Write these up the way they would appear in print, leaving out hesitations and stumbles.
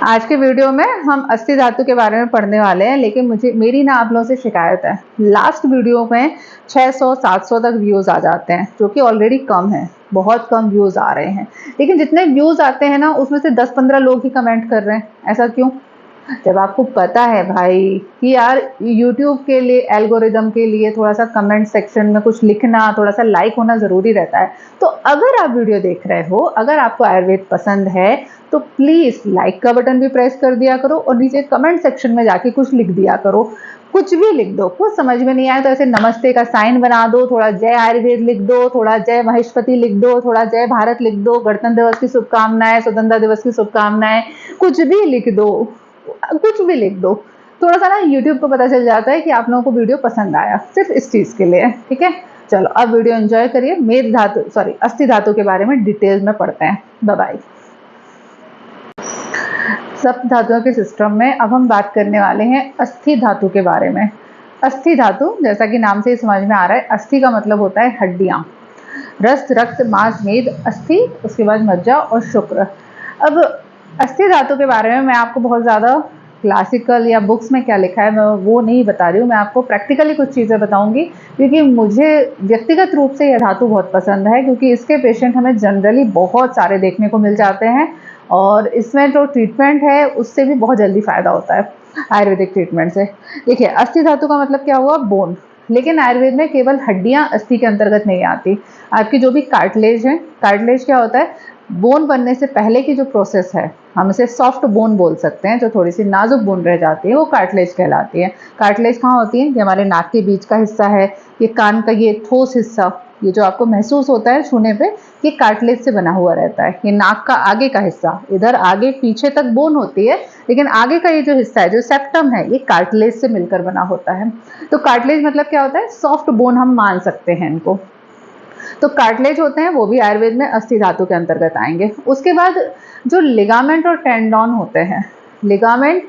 आज के वीडियो में हम अस्थि धातु के बारे में पढ़ने वाले हैं, लेकिन मेरी ना आप लोगों से शिकायत है। लास्ट वीडियो में 600-700 तक व्यूज़ आ जाते हैं, जो कि ऑलरेडी कम है, बहुत कम व्यूज़ आ रहे हैं। लेकिन जितने व्यूज़ आते हैं ना, उसमें से 10-15 लोग ही कमेंट कर रहे हैं। ऐसा क्यों? जब आपको पता है भाई कि यार यूट्यूब के लिए, एल्गोरिदम के लिए थोड़ा सा कमेंट सेक्शन में कुछ लिखना, थोड़ा सा लाइक होना ज़रूरी रहता है। तो अगर आप वीडियो देख रहे हो, अगर आपको आयुर्वेद पसंद है, तो प्लीज़ लाइक का बटन भी प्रेस कर दिया करो और नीचे कमेंट सेक्शन में जाके कुछ लिख दिया करो। कुछ भी लिख दो, कुछ समझ में नहीं आए तो ऐसे नमस्ते का साइन बना दो, थोड़ा जय आयुर्वेद लिख दो, थोड़ा जय महेशपति लिख दो, थोड़ा जय भारत लिख दो, गणतंत्र दिवस की शुभकामनाएं, स्वतंत्रता दिवस की शुभकामनाएं, कुछ भी लिख दो, कुछ भी लिख दो। थोड़ा सा ना यूट्यूब को पता चल जाता है कि आप लोगों को वीडियो पसंद आया, सिर्फ इस चीज के लिए। ठीक है, चलो अब वीडियो एंजॉय करिए। अस्थि धातु के बारे में डिटेल में पढ़ते हैं। Bye bye. सप्त धातुओं के सिस्टम में अब हम बात करने वाले हैं अस्थि धातु के बारे में। अस्थि धातु, जैसा कि नाम से ही समझ में आ रहा है, अस्थि का मतलब होता है हड्डियां। रक्त, रक्त, मांस, मेद, अस्थि, उसके बाद मज्जा और शुक्र। अब अस्थि धातु के बारे में मैं आपको बहुत ज़्यादा क्लासिकल या बुक्स में क्या लिखा है मैं वो नहीं बता रही हूँ। मैं आपको प्रैक्टिकली कुछ चीज़ें बताऊंगी, क्योंकि मुझे व्यक्तिगत रूप से यह धातु बहुत पसंद है, क्योंकि इसके पेशेंट हमें जनरली बहुत सारे देखने को मिल जाते हैं और इसमें जो ट्रीटमेंट है उससे भी बहुत जल्दी फ़ायदा होता है आयुर्वेदिक ट्रीटमेंट से। देखिए, अस्थि धातु का मतलब क्या हुआ? बोन। लेकिन आयुर्वेद में केवल हड्डियां अस्थि के अंतर्गत नहीं आती। आपकी जो भी कार्टिलेज है, कार्टिलेज क्या होता है? बोन बनने से पहले की जो प्रोसेस है, हम इसे सॉफ्ट बोन बोल सकते हैं, जो थोड़ी सी नाजुक बोन रह जाती है, वो कार्टिलेज कहलाती है। कार्टिलेज कहाँ होती है? ये हमारे नाक के बीच का हिस्सा है, ये कान का ये ठोस हिस्सा, ये जो आपको महसूस होता है छूने पे, ये कार्टिलेज से बना हुआ रहता है। ये नाक का आगे का हिस्सा, इधर आगे पीछे तक बोन होती है, लेकिन आगे का ये जो हिस्सा है, जो सेप्टम है, ये कार्टिलेज से मिलकर बना होता है। तो कार्टिलेज मतलब क्या होता है? सॉफ्ट बोन हम मान सकते हैं इनको। तो कार्टिलेज होते हैं वो भी आयुर्वेद में अस्थि धातु के अंतर्गत आएंगे। उसके बाद जो लिगामेंट और टेंडॉन होते हैं, लिगामेंट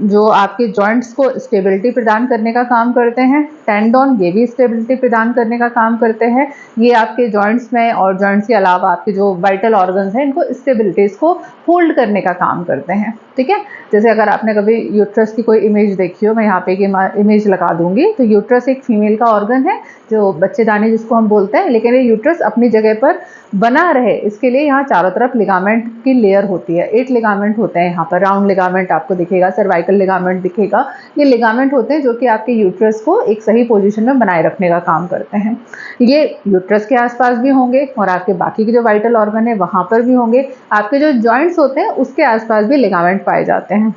जो आपके जॉइंट्स को स्टेबिलिटी प्रदान करने का काम करते हैं, टेंडॉन ये भी स्टेबिलिटी प्रदान करने का काम करते हैं। ये आपके जॉइंट्स में और जॉइंट्स के अलावा आपके जो वाइटल ऑर्गन्स हैं, इनको स्टेबिलिटीज को होल्ड करने का काम करते हैं। ठीक है, जैसे अगर आपने कभी यूट्रस की कोई इमेज देखी हो, मैं यहाँ पे एक इमेज लगा दूंगी। तो यूट्रस एक फीमेल का ऑर्गन है, जो बच्चेदानी जिसको हम बोलते हैं, लेकिन ये यूट्रस अपनी जगह पर बना रहे इसके लिए यहाँ चारों तरफ लिगामेंट की लेयर होती है। 8 लिगामेंट होते हैं यहाँ पर। राउंड लिगामेंट आपको दिखेगा, सर्वाइकल लिगामेंट दिखेगा। ये लिगामेंट होते हैं जो कि आपके यूट्रस को एक सही पोजीशन में बनाए रखने का काम करते हैं। ये यूट्रस के आसपास भी होंगे और आपके बाकी के जो वाइटल ऑर्गन है वहाँ पर भी होंगे। आपके जो जॉइंट्स होते हैं उसके आसपास भी लिगामेंट पाए जाते हैं।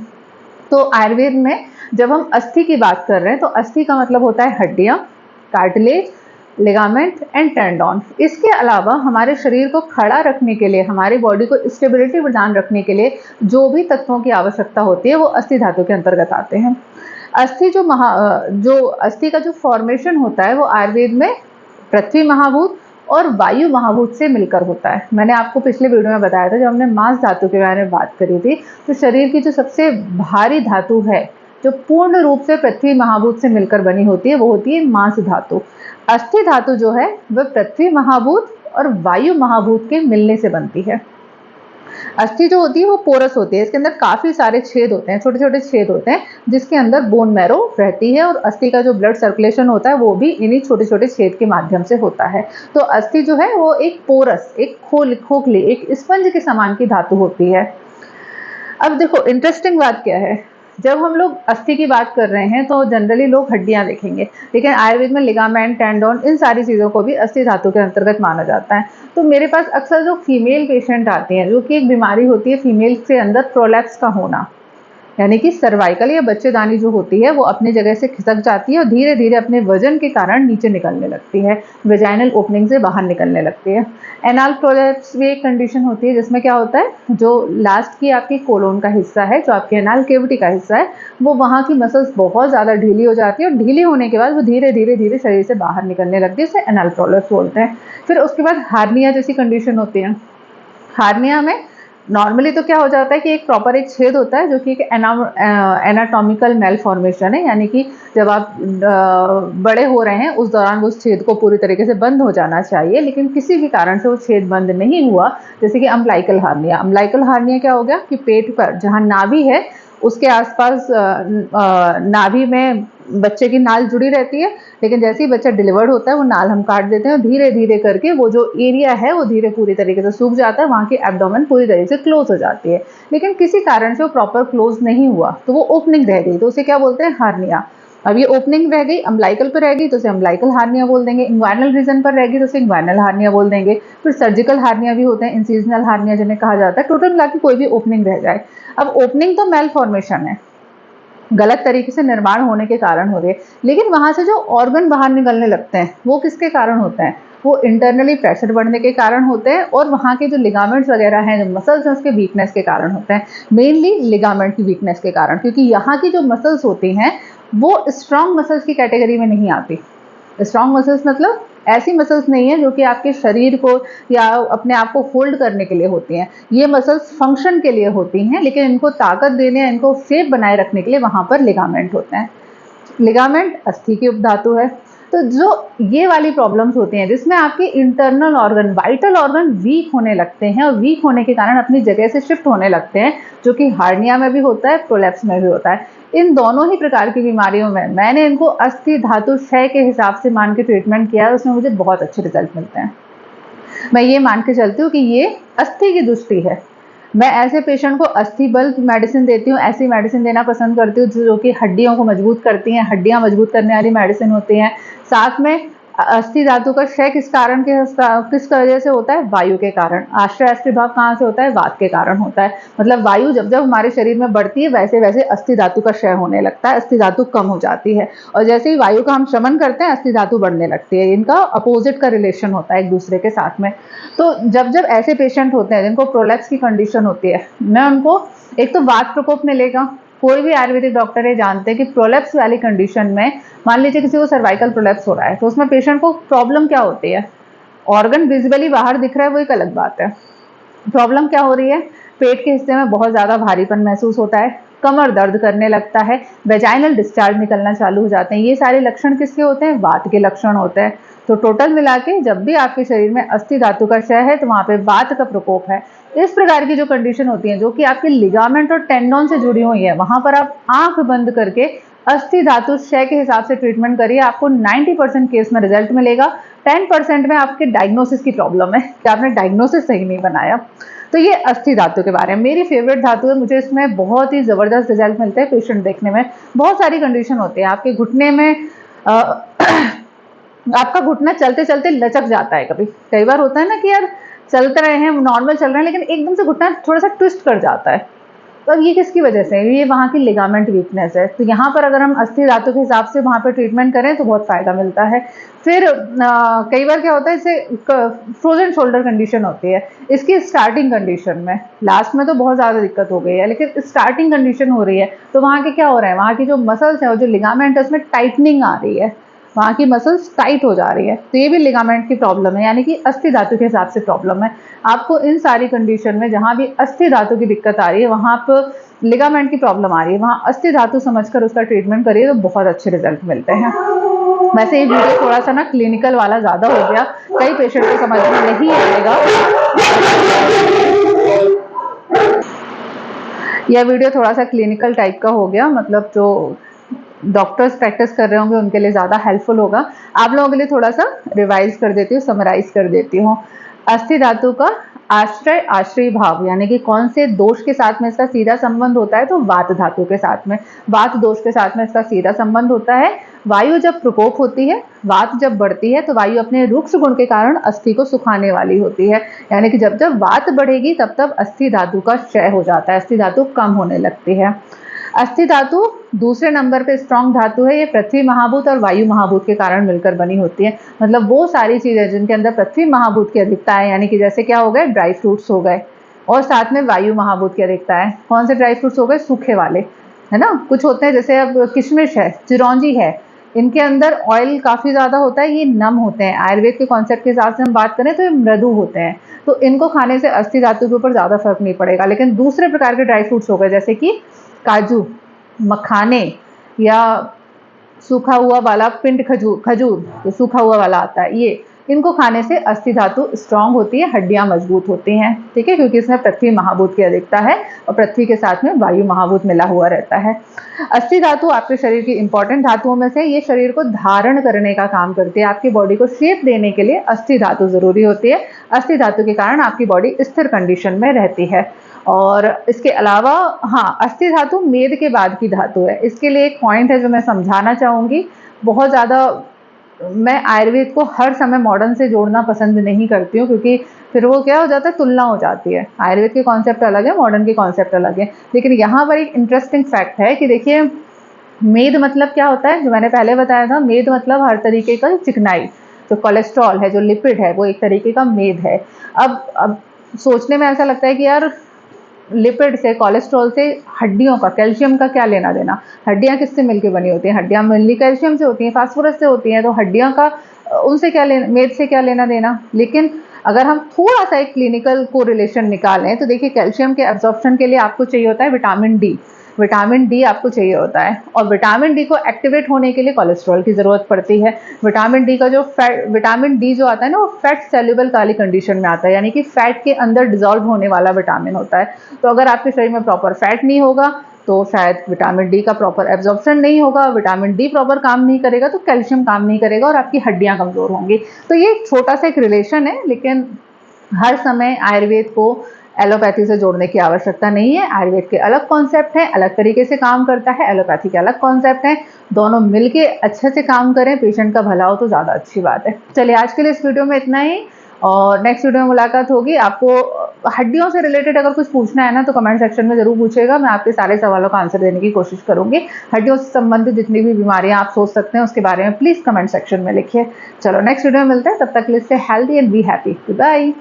तो आयुर्वेद में जब हम अस्थि की बात कर रहे हैं, तो अस्थि का मतलब होता है हड्डियाँ, कार्टिलेज, लिगामेंट एंड टेंडॉन। इसके अलावा हमारे शरीर को खड़ा रखने के लिए, हमारी बॉडी को स्टेबिलिटी प्रदान रखने के लिए जो भी तत्वों की आवश्यकता होती है, वो अस्थि धातु के अंतर्गत आते हैं। अस्थि जो अस्थि का जो फॉर्मेशन होता है, वो आयुर्वेद में पृथ्वी महाभूत और वायु महाभूत से मिलकर होता है। मैंने आपको पिछले वीडियो में बताया था, जब हमने मांस धातु के बारे में बात करी थी, तो शरीर की जो सबसे भारी धातु है, जो पूर्ण रूप से पृथ्वी महाभूत से मिलकर बनी होती है, वो होती है मांस धातु। अस्थि धातु जो है वह पृथ्वी महाभूत और वायु महाभूत के मिलने से बनती है। अस्थि जो होती है वो पोरस होती है, इसके अंदर काफी सारे छेद होते हैं, छोटे छोटे छेद होते हैं, जिसके अंदर बोन मैरो रहती है, और अस्थि का जो ब्लड सर्कुलेशन होता है वो भी इन्हीं छोटे छोटे छेद के माध्यम से होता है। तो अस्थि जो है वो एक पोरस, एक खोखली, एक स्पंज के समान की धातु होती है। अब देखो, इंटरेस्टिंग बात क्या है, जब हम लोग अस्थि की बात कर रहे हैं तो जनरली लोग हड्डियां देखेंगे, लेकिन आयुर्वेद में लिगामेंट, टेंडोन, इन सारी चीज़ों को भी अस्थि धातु के अंतर्गत माना जाता है। तो मेरे पास अक्सर जो फीमेल पेशेंट आते हैं, जो कि एक बीमारी होती है फीमेल के अंदर प्रोलैप्स का होना, यानी कि सर्वाइकल या बच्चेदानी जो होती है वो अपनी जगह से खिसक जाती है और धीरे धीरे अपने वजन के कारण नीचे निकलने लगती है, वेजाइनल ओपनिंग से बाहर निकलने लगती है। एनाल प्रोलैप्स भी एक कंडीशन होती है, जिसमें क्या होता है, जो लास्ट की आपकी कोलोन का हिस्सा है, जो आपके एनाल केविटी का हिस्सा है, वो वहाँ की मसल्स बहुत ज़्यादा ढीली हो जाती है और ढीली होने के बाद वो धीरे धीरे धीरे शरीर से बाहर निकलने लगती है, उसे एनाल प्रोलैप्स बोलते हैं। फिर उसके बाद हार्निया जैसी कंडीशन होती है। हार्निया में नॉर्मली तो क्या हो जाता है कि एक प्रॉपर एक छेद होता है जो कि एक एनाटॉमिकल मेलफॉर्मेशन है, यानी कि जब आप बड़े हो रहे हैं उस दौरान उस छेद को पूरी तरीके से बंद हो जाना चाहिए, लेकिन किसी भी कारण से वो छेद बंद नहीं हुआ, जैसे कि अम्बलाइकल हार्निया। अम्बलाइकल हार्निया क्या हो गया कि पेट पर जहाँ नाभि है उसके आसपास नाभि में बच्चे की नाल जुड़ी रहती है, लेकिन जैसे ही बच्चा डिलीवर्ड होता है वो नाल हम काट देते हैं, धीरे धीरे करके वो जो एरिया है वो धीरे पूरी तरीके से सूख जाता है, वहाँ की एब्डोमेन पूरी तरीके से क्लोज हो जाती है। लेकिन किसी कारण से वो प्रॉपर क्लोज नहीं हुआ तो वो ओपनिंग रह गई, तो उसे क्या बोलते हैं, हार्निया। अब ये ओपनिंग रह गई, अम्बलाइकल पर रह गई तो उसे अम्बलाइकल हार्निया बोल देंगे, इंग्वाइनल रीजन पर रह गई तो उसे इंग्वाइनल हार्निया बोल देंगे। फिर सर्जिकल हार्निया भी होते हैं, इंसिजनल हार्निया जिन्हें कहा जाता है। टोटल मिला के कोई भी ओपनिंग रह जाए। अब ओपनिंग तो मेल फॉर्मेशन है, गलत तरीके से निर्माण होने के कारण हो रही है, लेकिन वहां से जो ऑर्गन बाहर निकलने लगते हैं वो किसके कारण होते हैं, वो इंटरनली प्रेशर बढ़ने के कारण होते हैं, और वहाँ के जो लिगामेंट्स वगैरह हैं, जो मसल्स हैं, उसके वीकनेस के कारण होते हैं। मेनली लिगामेंट की वीकनेस के कारण, क्योंकि यहाँ की जो मसल्स होती हैं वो स्ट्रॉन्ग मसल्स की कैटेगरी में नहीं आती। स्ट्रॉन्ग मसल्स मतलब ऐसी मसल्स नहीं है जो कि आपके शरीर को या अपने आप को होल्ड करने के लिए होती हैं। ये मसल्स फंक्शन के लिए होती हैं, लेकिन इनको ताकत देने, इनको शेप बनाए रखने के लिए वहां पर लिगामेंट होते हैं। लिगामेंट अस्थि की उपधातु है। तो जो ये वाली प्रॉब्लम्स होती हैं जिसमें आपके internal organ, vital organ weak होने लगते हैं, और वीक होने के कारण अपनी जगह से शिफ्ट होने लगते हैं, जो कि हार्निया में भी होता है, प्रोलैप्स में भी होता है। इन दोनों ही प्रकार की बीमारियों में मैंने इनको अस्थि धातु क्षय के हिसाब से मान के ट्रीटमेंट किया है, उसमें मुझे बहुत अच्छे रिजल्ट मिलते हैं। मैं ये मान के चलती हूँ कि ये अस्थि की दृष्टि है। मैं ऐसे पेशेंट को अस्थि बल की मेडिसिन देती हूँ, ऐसी मेडिसिन देना पसंद करती हूँ जो कि हड्डियों को मजबूत करती हैं, हड्डियां मजबूत करने वाली मेडिसिन होती हैं। साथ में अस्थि धातु का क्षय किस वजह से होता है, वायु के कारण। आश्रय अस्थि भाव कहाँ से होता है, वात के कारण होता है। मतलब वायु जब जब हमारे शरीर में बढ़ती है वैसे वैसे अस्थि धातु का क्षय होने लगता है, अस्थि धातु कम हो जाती है, और जैसे ही वायु का हम शमन करते हैं अस्थि धातु बढ़ने लगती है। इनका अपोजिट का रिलेशन होता है एक दूसरे के साथ में। तो जब जब ऐसे पेशेंट होते हैं जिनको प्रोलैप्स की कंडीशन होती है, मैं उनको एक तो वात प्रकोप मिलेगा। कोई भी आयुर्वेदिक डॉक्टर ये जानते हैं कि प्रोलैप्स वाली कंडीशन में, मान लीजिए किसी को सर्वाइकल प्रोलैप्स हो रहा है, तो उसमें पेशेंट को प्रॉब्लम क्या होती है, ऑर्गन विजिबली बाहर दिख रहा है वो एक अलग बात है, प्रॉब्लम क्या हो रही है, पेट के हिस्से में बहुत ज्यादा भारीपन महसूस होता है, कमर दर्द करने लगता है, वेजाइनल डिस्चार्ज निकलना चालू हो जाते हैं। ये सारे लक्षण किसके होते हैं, वात के लक्षण होते हैं। तो टोटल मिला के जब भी आपके शरीर में अस्थि धातु का क्षय है तो वहां पे वात का प्रकोप है। इस प्रकार की जो कंडीशन होती है जो कि आपके लिगामेंट और टेंडोन से जुड़ी हुई है, वहां पर आप आंख बंद करके अस्थि धातु क्षय के हिसाब से ट्रीटमेंट करिए, आपको 90% केस में रिजल्ट मिलेगा। 10% में आपके डायग्नोसिस की प्रॉब्लम है कि आपने डायग्नोसिस सही नहीं बनाया। तो ये अस्थि धातु के बारे में मेरी फेवरेट धातु है, मुझे इसमें बहुत ही जबरदस्त रिजल्ट मिलते हैं पेशेंट देखने में। बहुत सारी कंडीशन होती है, आपके घुटने में आपका घुटना चलते चलते लचक जाता है, कभी कई बार होता है ना कि यार चलते रहे हैं, नॉर्मल चल रहे हैं, लेकिन एकदम से घुटना थोड़ा सा ट्विस्ट कर जाता है। तो अब ये किसकी वजह से है, ये वहाँ की लिगामेंट वीकनेस है। तो यहाँ पर अगर हम अस्थि धातु के हिसाब से वहाँ पर ट्रीटमेंट करें तो बहुत फायदा मिलता है। फिर कई बार क्या होता है, इसे फ्रोजन शोल्डर कंडीशन होती है। इसकी स्टार्टिंग कंडीशन में, लास्ट में तो बहुत ज्यादा दिक्कत हो गई है, लेकिन स्टार्टिंग कंडीशन हो रही है तो वहाँ के क्या हो रहा है, वहाँ की जो मसल्स है और जो लिगामेंट है उसमें टाइटनिंग आ रही है, वहाँ की मसल्स टाइट हो जा रही है। तो ये भी लिगामेंट की प्रॉब्लम है, यानी कि अस्थि धातु के हिसाब से प्रॉब्लम है। आपको इन सारी कंडीशन में जहाँ भी अस्थि धातु की दिक्कत आ रही है, वहाँ पर लिगामेंट की प्रॉब्लम आ रही है, वहाँ अस्थि धातु समझकर उसका ट्रीटमेंट करिए तो बहुत अच्छे रिजल्ट मिलते हैं। वैसे ये वीडियो थोड़ा सा ना क्लिनिकल वाला ज्यादा हो गया, कई पेशेंट को समझ में नहीं आएगा। यह वीडियो थोड़ा सा क्लिनिकल टाइप का हो गया, मतलब जो डॉक्टर्स प्रैक्टिस कर रहे होंगे उनके लिए ज्यादा हेल्पफुल होगा। आप लोगों के लिए थोड़ा सा रिवाइज कर देती हूँ, समराइज कर देती हूँ। अस्थि धातु का आश्रय आश्रयी भाव, यानी कि कौन से दोष के साथ में इसका सीधा संबंध होता है, तो वात धातु के साथ में, वात दोष के साथ में इसका सीधा संबंध होता है। वायु जब प्रकोप होती है, वात जब बढ़ती है, तो वायु अपने रुक्ष गुण के कारण अस्थि को सुखाने वाली होती है, यानी कि जब जब वात बढ़ेगी तब तब अस्थि धातु का क्षय हो जाता है, अस्थि धातु कम होने लगती है। अस्थि धातु दूसरे नंबर पे स्ट्रॉन्ग धातु है, ये पृथ्वी महाभूत और वायु महाभूत के कारण मिलकर बनी होती है। मतलब वो सारी चीजें जिनके अंदर पृथ्वी महाभूत की अधिकता है, यानी कि जैसे क्या हो गए, ड्राई फ्रूट्स हो गए, और साथ में वायु महाभूत की अधिकता है। कौन से ड्राई फ्रूट्स हो गए, सूखे वाले, है ना। कुछ होते हैं जैसे अब किशमिश है, चिरौंजी है, इनके अंदर ऑयल काफ़ी ज़्यादा होता है, ये नम होते हैं। आयुर्वेद के कॉन्सेप्ट के हिसाब से हम बात करें तो ये मृदु होते हैं, तो इनको खाने से अस्थि धातु के ऊपर ज़्यादा फर्क नहीं पड़ेगा। लेकिन दूसरे प्रकार के ड्राई फ्रूट्स हो गए जैसे कि काजू, मखाने या सूखा हुआ वाला पिंड खजूर, खजूर जो सूखा हुआ वाला आता है, ये इनको खाने से अस्थि धातु स्ट्रांग होती है, हड्डियां मजबूत होती हैं, ठीक है, क्योंकि इसमें पृथ्वी महाभूत की अधिकता है और पृथ्वी के साथ में वायु महाभूत मिला हुआ रहता है। अस्थि धातु आपके शरीर की इंपॉर्टेंट धातुओं में से, ये शरीर को धारण करने का काम करती है। आपकी बॉडी को शेप देने के लिए अस्थि धातु जरूरी होती है। अस्थि धातु के कारण आपकी बॉडी स्थिर कंडीशन में रहती है। और इसके अलावा हाँ, अस्थि धातु मेद के बाद की धातु है। इसके लिए एक पॉइंट है जो मैं समझाना चाहूँगी। बहुत ज़्यादा मैं आयुर्वेद को हर समय मॉडर्न से जोड़ना पसंद नहीं करती हूँ, क्योंकि फिर वो क्या हो जाता है, तुलना हो जाती है। आयुर्वेद के कॉन्सेप्ट अलग है, मॉडर्न के कॉन्सेप्ट अलग है। लेकिन यहाँ पर एक इंटरेस्टिंग फैक्ट है कि देखिए, मेद मतलब क्या होता है, जो मैंने पहले बताया था, मेद मतलब हर तरीके का चिकनाई, जो कोलेस्ट्रॉल है, जो लिपिड है, वो एक तरीके का मेद है। अब सोचने में ऐसा लगता है कि यार लिपिड से, कोलेस्ट्रॉल से हड्डियों का, कैल्शियम का क्या लेना देना। हड्डियां किससे मिलकर बनी होती हैं? हड्डियां मिलनी कैल्शियम से होती हैं, फास्फोरस से होती हैं, तो हड्डियां का उनसे क्या लेना, मेद से क्या लेना देना। लेकिन अगर हम थोड़ा सा एक क्लिनिकल को रिलेशन निकालें तो देखिए, कैल्शियम के एब्जॉर्प्शन के लिए आपको चाहिए होता है विटामिन डी। विटामिन डी आपको चाहिए होता है, और विटामिन डी को एक्टिवेट होने के लिए कोलेस्ट्रॉल की ज़रूरत पड़ती है। विटामिन डी का जो विटामिन डी जो आता है ना, वो फैट सेल्युबल वाली कंडीशन में आता है, यानी कि फैट के अंदर डिजॉल्व होने वाला विटामिन होता है। तो अगर आपके शरीर में प्रॉपर फैट नहीं होगा तो शायद विटामिन डी का प्रॉपर एब्जॉर्प्शन नहीं होगा, विटामिन डी प्रॉपर काम नहीं करेगा तो कैल्शियम काम नहीं करेगा और आपकी हड्डियां कमज़ोर होंगी। तो ये छोटा सा एक रिलेशन है, लेकिन हर समय आयुर्वेद को एलोपैथी से जोड़ने की आवश्यकता नहीं है। आयुर्वेद के अलग कॉन्सेप्ट हैं, अलग तरीके से काम करता है, एलोपैथी के अलग कॉन्सेप्ट हैं, दोनों मिलके अच्छे से काम करें, पेशेंट का भला हो तो ज़्यादा अच्छी बात है। चलिए, आज के लिए इस वीडियो में इतना ही, और नेक्स्ट वीडियो में मुलाकात होगी। आपको हड्डियों से रिलेटेड अगर कुछ पूछना है ना तो कमेंट सेक्शन में ज़रूर पूछिएगा, मैं आपके सारे सवालों का आंसर देने की कोशिश करूंगी। हड्डियों से संबंधित जितनी भी बीमारियां आप सोच सकते हैं उसके बारे में प्लीज़ कमेंट सेक्शन में लिखिए। चलो, नेक्स्ट वीडियो में मिलते हैं, तब तक के लिए stay healthy and be happy. Bye.